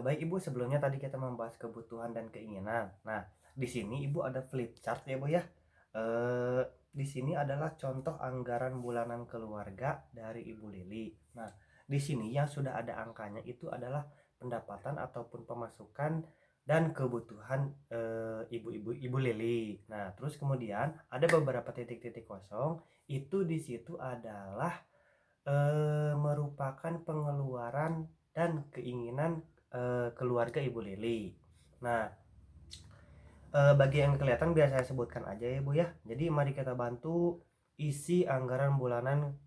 Baik Ibu, sebelumnya tadi kita membahas kebutuhan dan keinginan. Nah, di sini Ibu ada flip chart ya Bu ya. Di sini adalah contoh anggaran bulanan keluarga dari Ibu Lili. Nah, di sini yang sudah ada angkanya itu adalah pendapatan ataupun pemasukan dan kebutuhan Ibu Lili. Nah, terus kemudian ada beberapa titik-titik kosong. Itu di situ adalah merupakan pengeluaran dan keinginan keluarga Ibu Lili. Nah, bagi yang kelihatan biar saya sebutkan aja ya Bu ya. Jadi mari kita bantu isi anggaran bulanan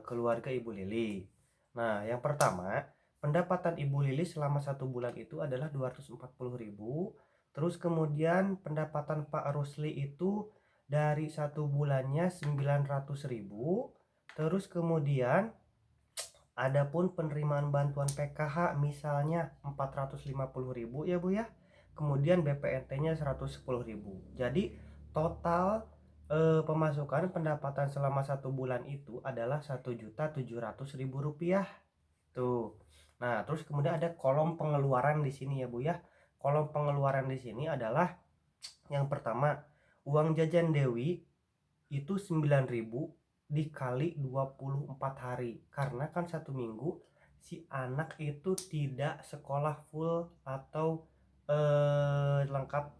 keluarga Ibu Lili. Nah, yang pertama, pendapatan Ibu Lili selama 1 bulan itu adalah 240.000. Terus kemudian pendapatan Pak Rusli itu dari 1 bulannya 900.000. Terus kemudian adapun penerimaan bantuan PKH misalnya 450.000 ya Bu ya. Kemudian BPNT-nya 110.000. Jadi total pemasukan pendapatan selama 1 bulan itu adalah 1.700.000 rupiah. Tuh. Nah, terus kemudian ada kolom pengeluaran di sini ya Bu ya. Kolom pengeluaran di sini adalah yang pertama, uang jajan Dewi itu 9.000 dikali 24 hari, karena kan 1 minggu si anak itu tidak sekolah full atau lengkap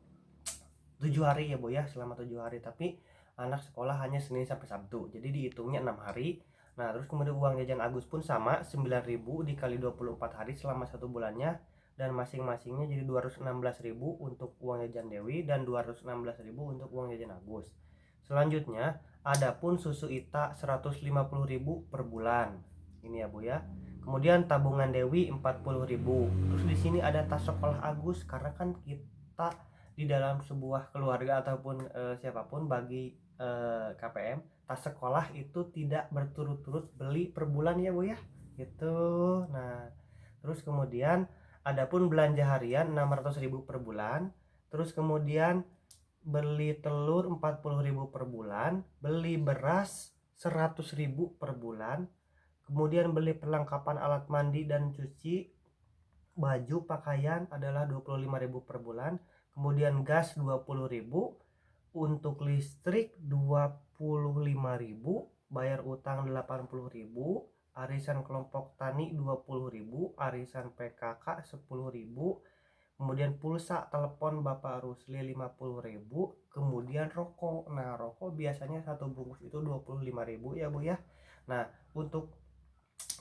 7 hari ya Bu ya, selama 7 hari, tapi anak sekolah hanya Senin sampai Sabtu, jadi dihitungnya 6 hari. Nah, terus kemudian uang jajan Agus pun sama, 9.000 dikali 24 hari selama 1 bulannya, dan masing-masingnya jadi 216.000 untuk uang jajan Dewi dan 216.000 untuk uang jajan Agus. Selanjutnya, adapun susu Ita 150.000 per bulan. Ini ya Bu ya. Kemudian tabungan Dewi 40.000. Terus di sini ada tas sekolah Agus, karena kan kita di dalam sebuah keluarga ataupun siapapun bagi KPM, tas sekolah itu tidak berturut-turut beli per bulan ya Bu ya. Gitu. Nah, terus kemudian adapun belanja harian 600.000 per bulan. Terus kemudian beli telur 40.000 per bulan, beli beras 100.000 per bulan, kemudian beli perlengkapan alat mandi dan cuci, baju, pakaian adalah 25.000 per bulan, kemudian gas 20.000, untuk listrik 25.000, bayar utang 80.000, arisan kelompok tani 20.000, arisan PKK 10.000, kemudian pulsa telepon Bapak Rusli 50.000, kemudian rokok. Nah, rokok biasanya satu bungkus itu 25.000 ya Bu ya. Nah, untuk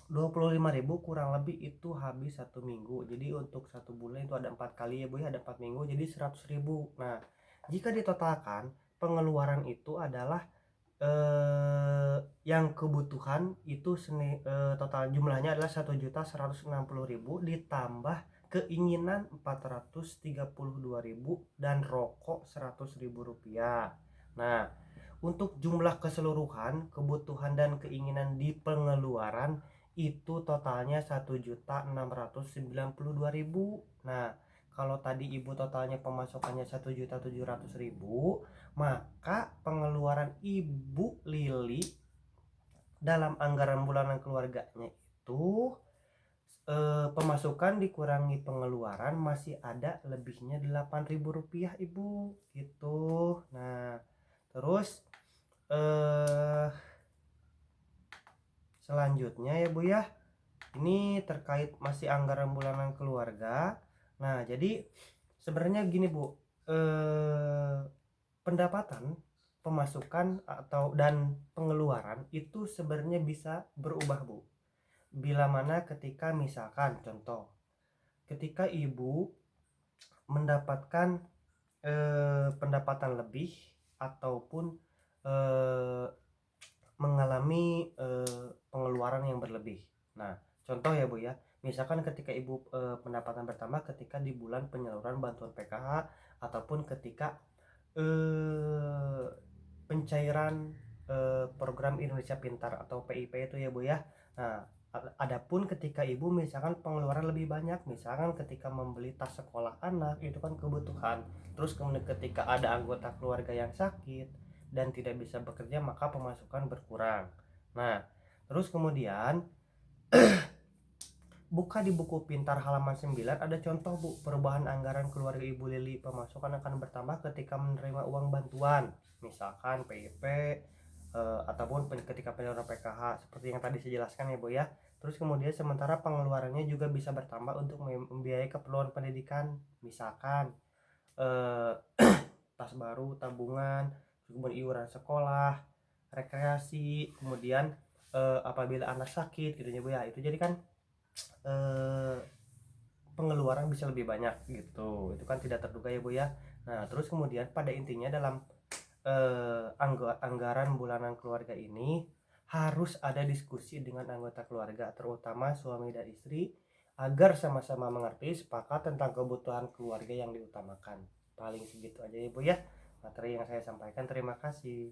25.000 kurang lebih itu habis 1 minggu. Jadi untuk 1 bulan itu ada 4 kali ya Bu ya, ada 4 minggu, jadi 100.000. Nah, jika ditotalkan pengeluaran itu adalah yang kebutuhan itu total jumlahnya adalah 1.160.000 ditambah keinginan 432.000 dan rokok 100.000 rupiah. Nah, untuk jumlah keseluruhan kebutuhan dan keinginan di pengeluaran itu totalnya 1.692.000. Nah, kalau tadi Ibu totalnya pemasukannya 1.700.000, maka pengeluaran Ibu Lili dalam anggaran bulanan keluarganya itu pemasukan dikurangi pengeluaran masih ada lebihnya 8.000 rupiah Ibu gitu. Nah, terus selanjutnya ya Bu ya, ini terkait masih anggaran bulanan keluarga. Nah, jadi sebenarnya gini Bu, pendapatan, pemasukan atau dan pengeluaran itu sebenarnya bisa berubah Bu. Bila mana ketika misalkan contoh, ketika Ibu mendapatkan pendapatan lebih ataupun mengalami pengeluaran yang berlebih. Nah, contoh ya Bu ya, misalkan ketika Ibu pendapatan pertama ketika di bulan penyaluran bantuan PKH ataupun ketika pencairan program Indonesia Pintar atau PIP itu ya Bu ya. Nah, adapun ketika Ibu misalkan pengeluaran lebih banyak, misalkan ketika membeli tas sekolah anak itu kan kebutuhan. Terus kemudian ketika ada anggota keluarga yang sakit dan tidak bisa bekerja, maka pemasukan berkurang. Nah, terus kemudian Buka di buku pintar halaman 9 ada contoh Bu, perubahan anggaran keluarga Ibu Lili. Pemasukan akan bertambah ketika menerima uang bantuan, misalkan PIP ataupun ketika penyaluran PKH seperti yang tadi saya jelaskan ya Bu ya. Terus kemudian sementara pengeluarannya juga bisa bertambah untuk membiayai keperluan pendidikan, misalkan eh, tas baru, tabungan, kemudian iuran sekolah, rekreasi, kemudian apabila anak sakit gitu ya Bu ya. Itu jadi kan eh, pengeluaran bisa lebih banyak gitu. Itu kan tidak terduga ya Bu ya. Nah terus kemudian pada intinya dalam anggaran bulanan keluarga ini harus ada diskusi dengan anggota keluarga, terutama suami dan istri, agar sama-sama mengerti sepakat tentang kebutuhan keluarga yang diutamakan. Paling segitu aja ya Bu ya materi yang saya sampaikan. Terima kasih.